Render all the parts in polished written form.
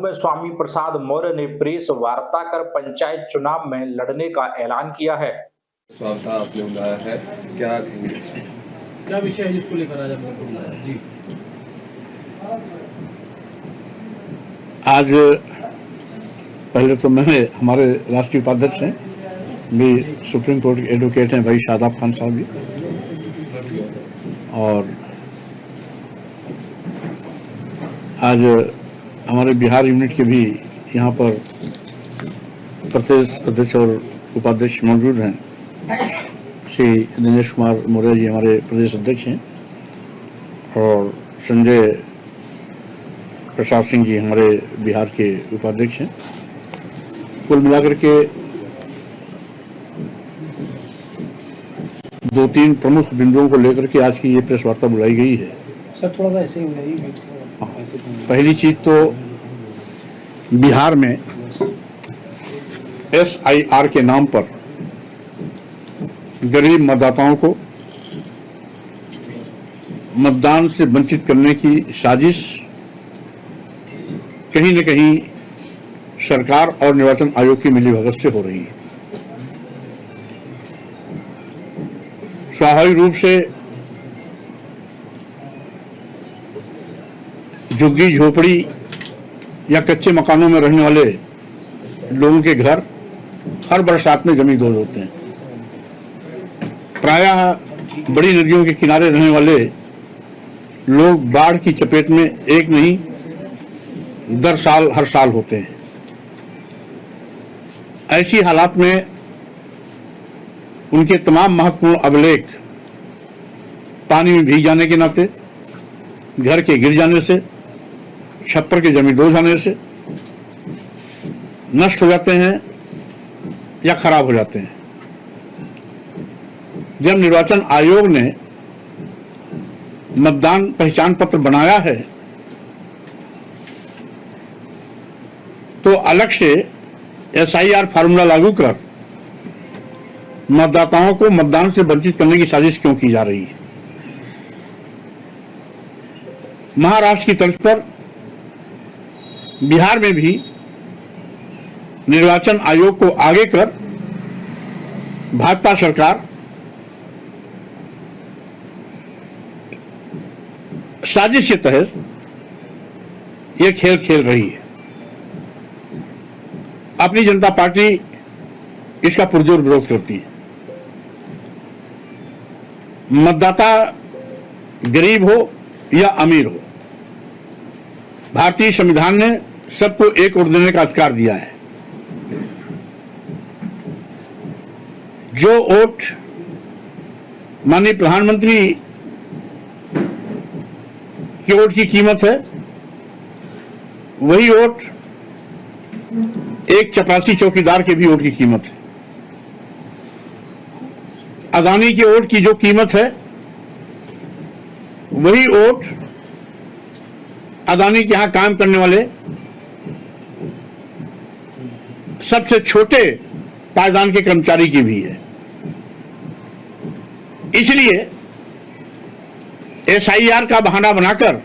में स्वामी प्रसाद मौर्य ने प्रेस वार्ता कर पंचायत चुनाव में लड़ने का ऐलान किया है। वार्ता आपने बुलाया है, क्या विषय है जिसको लेकर आज आपने बुलाया? जी, आज पहले तो मैं हमारे राष्ट्रीय उपाध्यक्ष हैं, भी सुप्रीम कोर्ट के एडवोकेट हैं भाई शादाब खान साहब जी, और आज हमारे बिहार यूनिट के भी यहाँ पर प्रदेश अध्यक्ष और उपाध्यक्ष मौजूद हैं। श्री दिनेश कुमार मौर्य जी हमारे प्रदेश अध्यक्ष हैं और संजय प्रसाद सिंह जी हमारे बिहार के उपाध्यक्ष हैं। कुल मिलाकर के 2-3 प्रमुख बिंदुओं को लेकर के आज की ये प्रेस वार्ता बुलाई गई है। सर थोड़ा सा ऐसे ही हो जाइए। पहली चीज तो बिहार में SIR के नाम पर गरीब मतदाताओं को मतदान से वंचित करने की साजिश कहीं न कहीं सरकार और निर्वाचन आयोग की मिलीभगत से हो रही है। स्वाभाविक रूप से झुग्गी झोपड़ी या कच्चे मकानों में रहने वाले लोगों के घर हर बरसात में जमी दोज होते हैं। प्रायः बड़ी नदियों के किनारे रहने वाले लोग बाढ़ की चपेट में एक नहीं हर साल होते हैं। ऐसी हालात में उनके तमाम महत्वपूर्ण अभिलेख पानी में भीग जाने के नाते, घर के गिर जाने से, छप्पर के जमींदोज होने से नष्ट हो जाते हैं या खराब हो जाते हैं। जब निर्वाचन आयोग ने मतदान पहचान पत्र बनाया है तो अलग से SIR फार्मूला लागू कर मतदाताओं को मतदान से वंचित करने की साजिश क्यों की जा रही है? महाराष्ट्र की तर्ज पर बिहार में भी निर्वाचन आयोग को आगे कर भाजपा सरकार साजिश के तहत यह खेल खेल रही है। अपनी जनता पार्टी इसका पुरजोर विरोध करती है। मतदाता गरीब हो या अमीर हो, भारतीय संविधान ने सबको एक वोट देने का अधिकार दिया है। जो वोट माननीय प्रधानमंत्री के वोट की कीमत है, वही वोट एक चपरासी चौकीदार के भी वोट की कीमत है। अदानी के वोट की जो कीमत है, वही वोट अदानी के यहां काम करने वाले सबसे छोटे पायदान के कर्मचारी की भी है। इसलिए SIR का बहाना बनाकर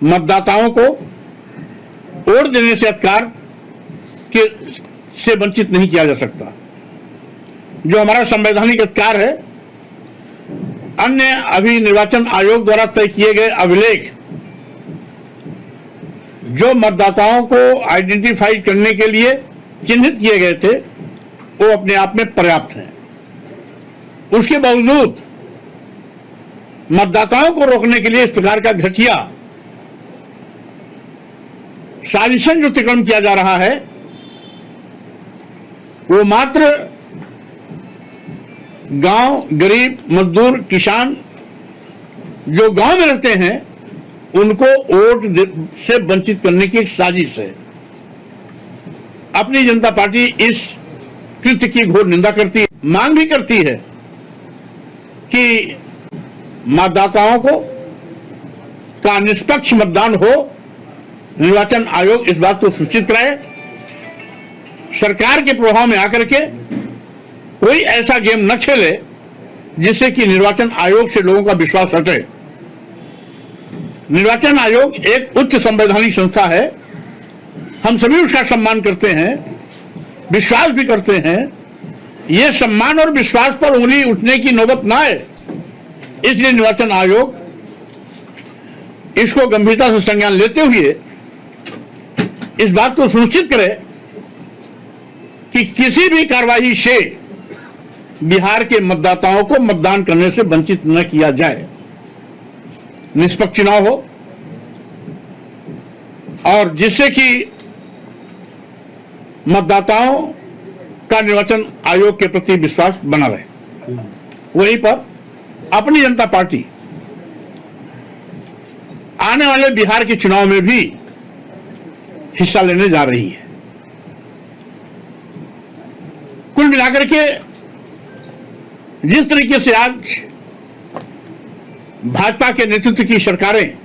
मतदाताओं को वोट देने से अधिकार से वंचित नहीं किया जा सकता। जो हमारा संवैधानिक अधिकार है, अन्य अभी निर्वाचन आयोग द्वारा तय किए गए अभिलेख जो मतदाताओं को आइडेंटिफाई करने के लिए चिन्हित किए गए थे, वो अपने आप में पर्याप्त हैं। उसके बावजूद मतदाताओं को रोकने के लिए इस प्रकार का घटिया साजिशन जो अतिक्रमण किया जा रहा है, वो मात्र गांव, गरीब, मजदूर, किसान जो गांव में रहते हैं उनको वोट से वंचित करने की एक साजिश है। अपनी जनता पार्टी इस कृत्य की घोर निंदा करती है, मांग भी करती है कि मतदाताओं को का निष्पक्ष मतदान हो। निर्वाचन आयोग इस बात को सूचित कराए। सरकार के प्रभाव में आकर के कोई ऐसा गेम न खेले जिससे कि निर्वाचन आयोग से लोगों का विश्वास हटे। निर्वाचन आयोग एक उच्च संवैधानिक संस्था है हम सभी उसका सम्मान करते हैं, विश्वास भी करते हैं। ये सम्मान और विश्वास पर उंगली उठने की नौबत ना आए, इसलिए निर्वाचन आयोग इसको गंभीरता से संज्ञान लेते हुए इस बात को सुनिश्चित करे कि किसी भी कार्रवाई से बिहार के मतदाताओं को मतदान करने से वंचित न किया जाए। निष्पक्ष चुनाव हो और जिससे कि मतदाताओं का निर्वाचन आयोग के प्रति विश्वास बना रहे। वहीं पर अपनी जनता पार्टी आने वाले बिहार के चुनाव में भी हिस्सा लेने जा रही है। कुल मिलाकर के जिस तरीके से आज भाजपा के नेतृत्व की सरकारें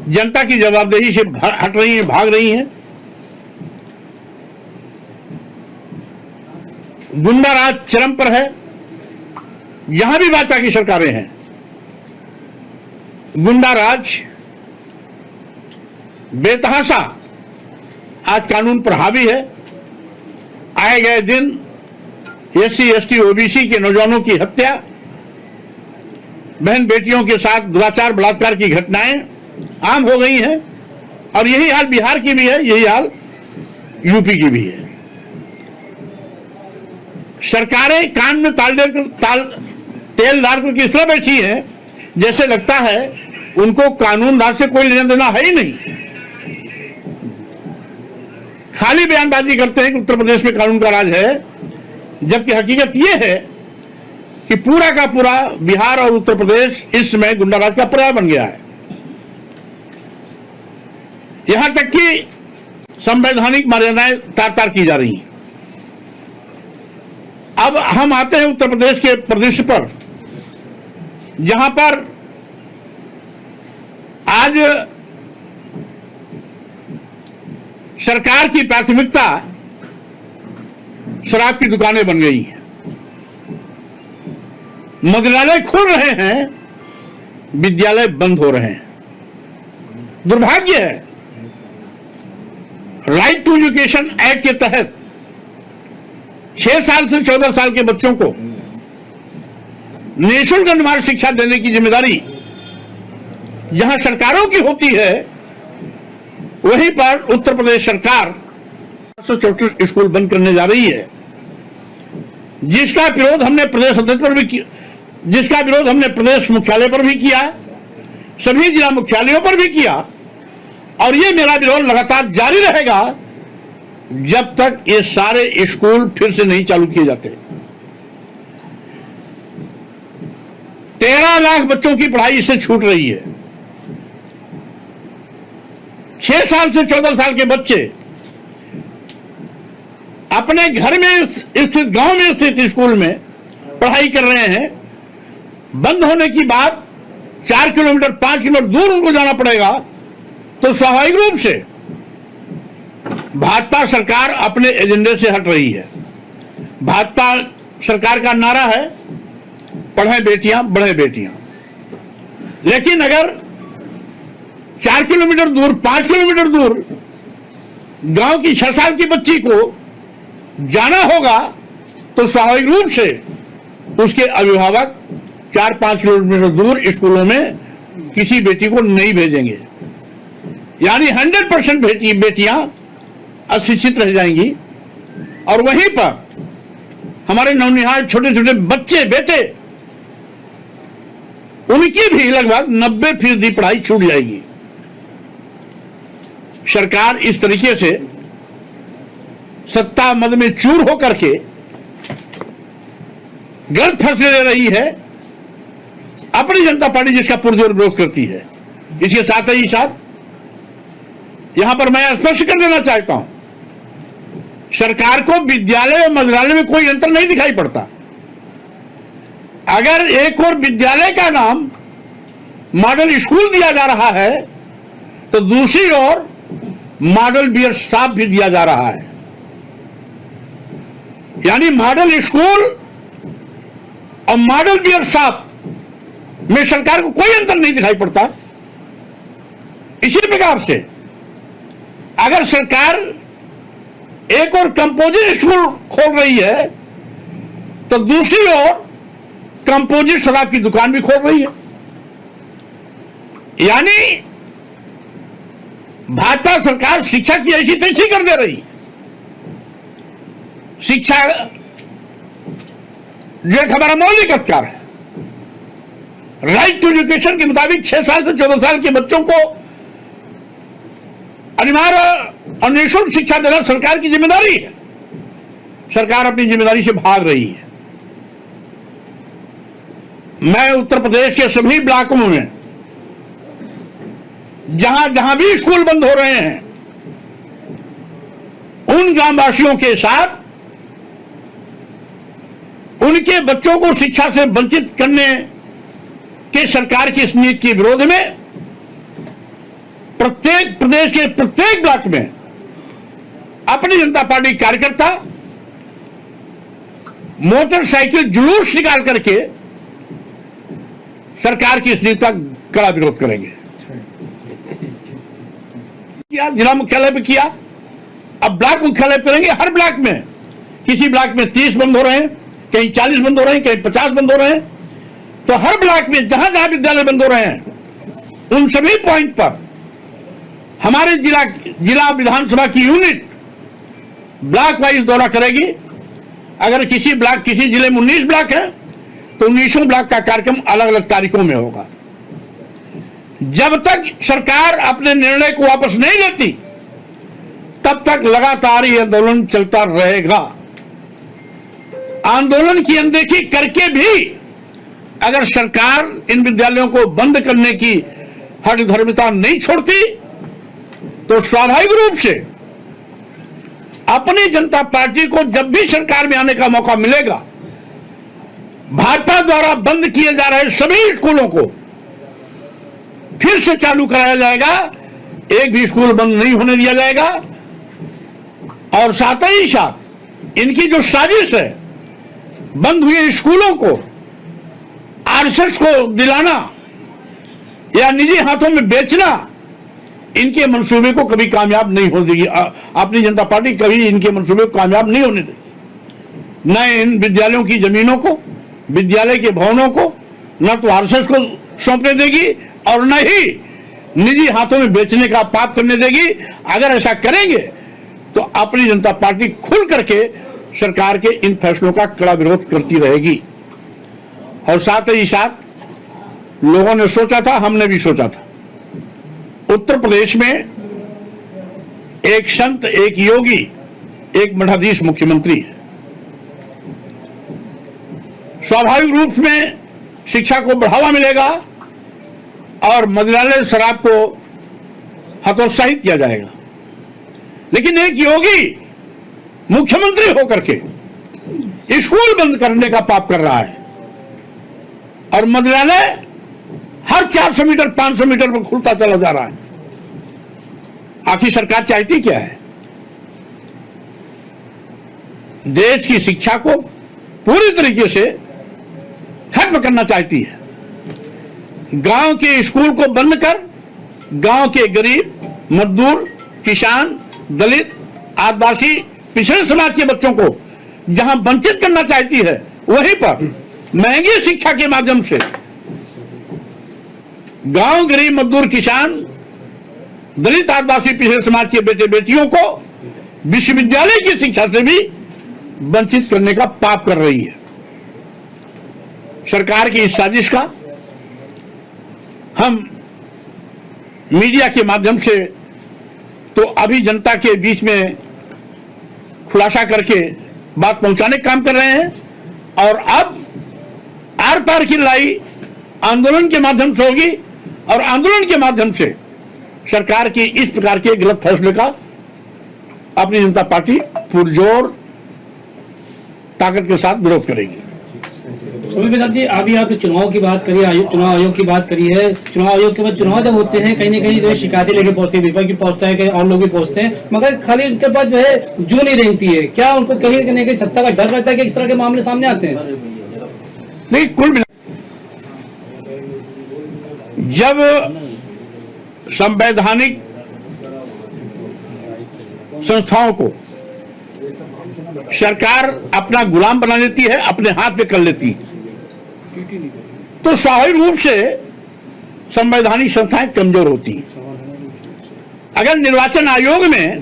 जनता की जवाबदेही से हट रही हैं, भाग रही हैं, गुंडा राज चरम पर है। जहां भी भाजपा की सरकारें हैं, गुंडा राज बेतहाशा आज कानून पर हावी है। आए गए दिन एससी एसटी ओबीसी के नौजवानों की हत्या, बहन बेटियों के साथ दुराचार बलात्कार की घटनाएं आम हो गई हैं और यही हाल बिहार की भी है, यही हाल यूपी की भी है। सरकारें कान में तेल डाल करके इस तरह बैठी हैं जैसे लगता है उनको कानून राज से कोई लेना देना है ही नहीं। खाली बयानबाजी करते हैं कि उत्तर प्रदेश में कानून का राज है, जबकि हकीकत यह है कि पूरा का पूरा बिहार और उत्तर प्रदेश इस समय गुंडा राज का पर्याय बन गया है। यहां तक कि संवैधानिक मर्यादाएं तार तार की जा रही हैं। अब हम आते हैं उत्तर प्रदेश के परिदृश्य पर, जहां पर आज सरकार की प्राथमिकता शराब की दुकानें बन गई हैं, मदिरालय खुल रहे हैं, विद्यालय बंद हो रहे हैं। दुर्भाग्य है, राइट टू एजुकेशन एक्ट के तहत 6 साल से 14 साल के बच्चों को निःशुल्क अनिवार्य शिक्षा देने की जिम्मेदारी जहां सरकारों की होती है, वहीं पर उत्तर प्रदेश सरकार 134 स्कूल बंद करने जा रही है, जिसका विरोध हमने प्रदेश अध्यक्ष पर भी किया, जिसका विरोध हमने प्रदेश मुख्यालय पर भी किया, सभी जिला मुख्यालयों पर भी किया और ये मेरा विरोध लगातार जारी रहेगा जब तक ये सारे स्कूल फिर से नहीं चालू किए जाते। 13 लाख बच्चों की पढ़ाई इससे छूट रही है। 6 साल से 14 साल के बच्चे अपने घर में स्थित, गांव में स्थित स्कूल में पढ़ाई कर रहे हैं। बंद होने की बात 4 किलोमीटर 5 किलोमीटर दूर उनको जाना पड़ेगा, तो स्वाभाविक रूप से भाजपा सरकार अपने एजेंडे से हट रही है। भाजपा सरकार का नारा है पढ़े बेटियां बढ़े बेटियां, लेकिन अगर 4 किलोमीटर दूर 5 किलोमीटर दूर गांव की 6 साल की बच्ची को जाना होगा तो स्वाभाविक रूप से उसके अभिभावक 4-5 किलोमीटर दूर स्कूलों में किसी बेटी को नहीं भेजेंगे, यानी 100% बेटियां अशिक्षित रह जाएंगी। और वहीं पर हमारे नवनिहाल छोटे छोटे बच्चे बेटे, उनकी भी लगभग 90% पढ़ाई छूट जाएगी। सरकार इस तरीके से सत्ता मद में चूर होकर के गलत फैसले ले रही है अपनी जनता पार्टी, जिसका पुरजोर विरोध करती है। इसके साथ ही साथ यहां पर मैं स्पष्ट कर देना चाहता हूं, सरकार को विद्यालय और मंत्रालय में कोई अंतर नहीं दिखाई पड़ता। अगर एक और विद्यालय का नाम मॉडल स्कूल दिया जा रहा है तो दूसरी ओर मॉडल बियर शॉप भी दिया जा रहा है, यानी मॉडल स्कूल और मॉडल बियर शॉप में सरकार को कोई अंतर नहीं दिखाई पड़ता। इसी प्रकार से अगर सरकार एक और कंपोजिट स्कूल खोल रही है तो दूसरी ओर कंपोजिट शराब की दुकान भी खोल रही है। यानी भाजपा सरकार शिक्षा की ऐसी तैसी कर दे रही। शिक्षा जो एक हमारा मौलिक अधिकार है, राइट टू एजुकेशन के मुताबिक 6 साल से 14 साल के बच्चों को अनिवार्य और निःशुल्क शिक्षा देना सरकार की जिम्मेदारी है। सरकार अपनी जिम्मेदारी से भाग रही है। मैं उत्तर प्रदेश के सभी ब्लॉकों में जहां जहां भी स्कूल बंद हो रहे हैं, उन ग्रामवासियों के साथ उनके बच्चों को शिक्षा से वंचित करने के सरकार की इस नीति के विरोध में प्रत्येक प्रदेश के प्रत्येक ब्लॉक में अपनी जनता पार्टी कार्यकर्ता मोटरसाइकिल जुलूस निकाल करके सरकार की इस नीति का कड़ा विरोध करेंगे। किया जिला मुख्यालय पे किया, अब ब्लॉक मुख्यालय करेंगे। हर ब्लॉक में, किसी ब्लॉक में 30 बंद हो रहे हैं, कहीं 40 बंद हो रहे हैं, कहीं 50 बंद हो रहे हैं। तो हर ब्लॉक में जहां जहां विद्यालय बंद हो रहे हैं उन सभी पॉइंट पर हमारे जिला विधानसभा की यूनिट ब्लॉक वाइज दौरा करेगी। अगर किसी जिले में 19 ब्लॉक है तो 19 ब्लॉक का कार्यक्रम अलग अलग तारीखों में होगा। जब तक सरकार अपने निर्णय को वापस नहीं लेती तब तक लगातार ये आंदोलन चलता रहेगा। आंदोलन की अनदेखी करके भी अगर सरकार इन विद्यालयों को बंद करने की हठधर्मिता नहीं छोड़ती तो स्वाभाविक रूप से अपनी जनता पार्टी को जब भी सरकार में आने का मौका मिलेगा, भाजपा द्वारा बंद किए जा रहे सभी स्कूलों को फिर से चालू कराया जाएगा। एक भी स्कूल बंद नहीं होने दिया जाएगा। और साथ ही साथ इनकी जो साजिश है बंद हुए स्कूलों को आरएसएस को दिलाना या निजी हाथों में बेचना, इनके मंसूबे को कभी कामयाब नहीं होने देगी। अपनी जनता पार्टी कभी इनके मंसूबे को कामयाब नहीं होने देगी। न इन विद्यालयों की जमीनों को, विद्यालय के भवनों को न तो आरएसएस को सौंपने देगी और न ही निजी हाथों में बेचने का पाप करने देगी। अगर ऐसा करेंगे तो अपनी जनता पार्टी खुल करके सरकार के इन फैसलों का कड़ा विरोध करती रहेगी। और साथ ही साथ लोगों ने सोचा था, हमने भी सोचा था, उत्तर प्रदेश में एक संत, एक योगी, एक मठाधीश मुख्यमंत्री है। स्वाभाविक रूप में शिक्षा को बढ़ावा मिलेगा और मदिरालय शराब को हतोत्साहित किया जाएगा। लेकिन एक योगी मुख्यमंत्री होकर के स्कूल बंद करने का पाप कर रहा है और मदिरालय हर 400 मीटर 500 मीटर पर खुलता चला जा रहा है। आखिर सरकार चाहती क्या है? देश की शिक्षा को पूरी तरीके से खत्म करना चाहती है। गांव के स्कूल को बंद कर गांव के गरीब, मजदूर, किसान, दलित, आदिवासी, पिछड़े समाज के बच्चों को जहां वंचित करना चाहती है, वहीं पर महंगी शिक्षा के माध्यम से गांव, गरीब, मजदूर, किसान, दलित, आदिवासी, पिछड़े समाज के बेटे बेटियों को विश्वविद्यालय की शिक्षा से भी वंचित करने का पाप कर रही है। सरकार की इस साजिश का हम मीडिया के माध्यम से तो अभी जनता के बीच में खुलासा करके बात पहुंचाने का काम कर रहे हैं और अब आर पार की लड़ाई आंदोलन के माध्यम से होगी और आंदोलन के माध्यम से सरकार की इस प्रकार के गलत फैसले का अपनी जनता पार्टी पुरजोर ताकत के साथ विरोध करेगी। सुमित प्रसाद जी, अभी आपने चुनाव की बात करी, चुनाव आयोग की बात करी है। चुनाव आयोग के बाद चुनाव जब होते हैं कहीं न कहीं जो है शिकायतें लेके पहुंचते हैं, विपक्ष भी पहुंचता है, कहीं और लोग भी पहुंचते हैं, मगर खाली उनके पास जो है जू नहीं रहती है। क्या उनको कहीं न कहीं सत्ता का डर रहता है कि इस तरह के मामले सामने आते हैं? नहीं, कुल जब संवैधानिक संस्थाओं को सरकार अपना गुलाम बना लेती है, अपने हाथ में कर लेती है, तो स्वाभाविक रूप से संवैधानिक संस्थाएं कमजोर होती हैं। अगर निर्वाचन आयोग में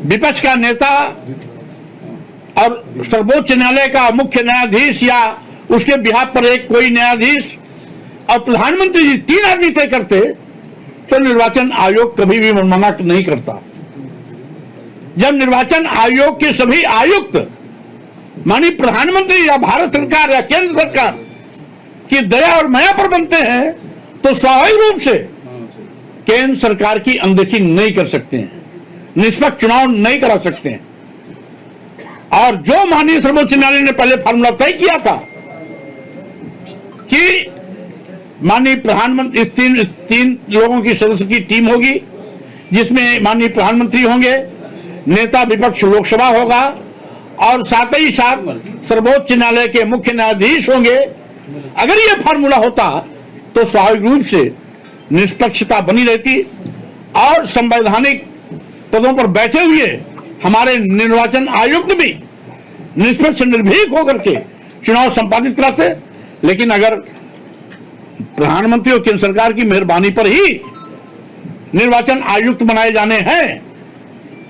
विपक्ष का नेता और सर्वोच्च न्यायालय का मुख्य न्यायाधीश या उसके बिहाफ पर एक कोई न्यायाधीश और प्रधानमंत्री जी 3 आदमी तय करते, तो निर्वाचन आयोग कभी भी मनमाना नहीं करता। जब निर्वाचन आयोग के सभी आयुक्त माननीय प्रधानमंत्री या भारत सरकार या केंद्र सरकार की दया और माया पर बनते हैं, तो स्वाभाविक रूप से केंद्र सरकार की अनदेखी नहीं कर सकते हैं, निष्पक्ष चुनाव नहीं करा सकते हैं। और जो माननीय सर्वोच्च न्यायालय ने पहले फार्मूला तय किया था कि माननीय प्रधानमंत्री इस तीन लोगों की सदस्य की टीम होगी, जिसमें माननीय प्रधानमंत्री होंगे, नेता विपक्ष लोकसभा होगा और साथ ही साथ सर्वोच्च न्यायालय के मुख्य न्यायाधीश होंगे। अगर यह फार्मूला होता तो स्वाभाविक रूप से निष्पक्षता बनी रहती और संवैधानिक पदों पर बैठे हुए हमारे निर्वाचन आयुक्त भी निष्पक्ष निर्भीक होकर के चुनाव संपादित कराते। लेकिन अगर प्रधानमंत्री और केंद्र सरकार की मेहरबानी पर ही निर्वाचन आयुक्त बनाए जाने हैं,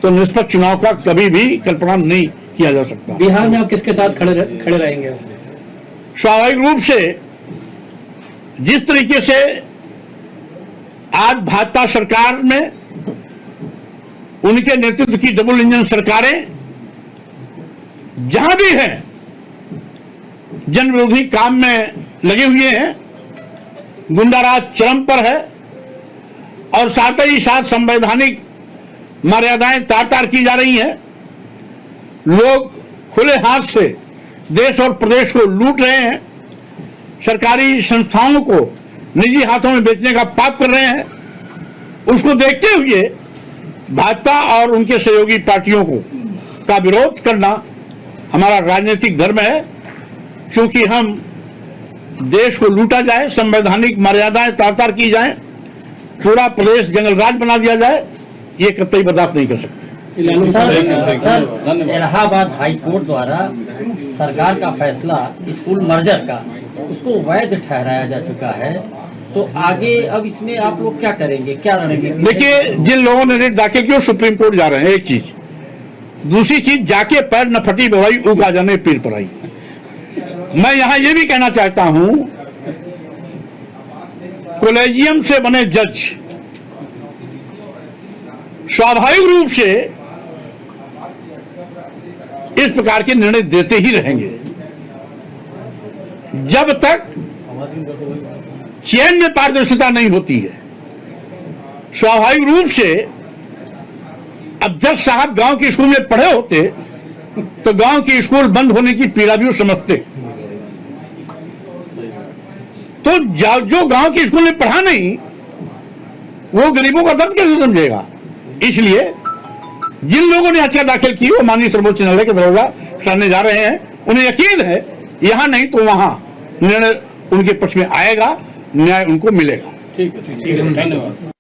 तो निष्पक्ष चुनाव का कभी भी कल्पना नहीं किया जा सकता। बिहार में आप किसके साथ खड़े रहेंगे? स्वाभाविक रूप से जिस तरीके से आज भाजपा सरकार में उनके नेतृत्व की डबल इंजन सरकारें जहां भी हैं जन विरोधी काम में लगे हुए हैं, गुंडाराज चरम पर है और साथ ही साथ संवैधानिक मर्यादाएं तार-तार की जा रही हैं। लोग खुले हाथ से देश और प्रदेश को लूट रहे हैं, सरकारी संस्थाओं को निजी हाथों में बेचने का पाप कर रहे हैं। उसको देखते हुए भाजपा और उनके सहयोगी पार्टियों को का विरोध करना हमारा राजनीतिक धर्म है। क्योंकि हम देश को लूटा जाए, संवैधानिक मर्यादाएं तार-तार की जाए, पूरा प्रदेश जंगल राज बना दिया जाए, ये कतई बर्दाश्त नहीं कर सकते। सर, इलाहाबाद हाई कोर्ट द्वारा सरकार का फैसला स्कूल मर्जर का उसको वैध ठहराया जा चुका है, तो आगे अब इसमें आप लोग क्या करेंगे, क्या लड़ेंगे? देखिए, जिन लोगों ने रिट दाखिल किया सुप्रीम कोर्ट जा रहे हैं, एक चीज। दूसरी चीज, जाके पैर न फटी बवाई ऊक आ जाने पीर पर आई। मैं यहां यह भी कहना चाहता हूं, कॉलेजियम से बने जज स्वाभाविक रूप से इस प्रकार के निर्णय देते ही रहेंगे जब तक चयन में पारदर्शिता नहीं होती है। स्वाभाविक रूप से अब जज साहब गांव के स्कूल में पढ़े होते तो गांव के स्कूल बंद होने की पीड़ा भी वो समझते, तो जो गांव के स्कूल में पढ़ा नहीं वो गरीबों का दर्द कैसे समझेगा? इसलिए जिन लोगों ने याचिका दाखिल की वो माननीय सर्वोच्च न्यायालय के दरवाजा खटखटाने जा रहे हैं। उन्हें यकीन है यहां नहीं तो वहां निर्णय उनके पक्ष में आएगा, न्याय उनको मिलेगा। ठीक है, धन्यवाद।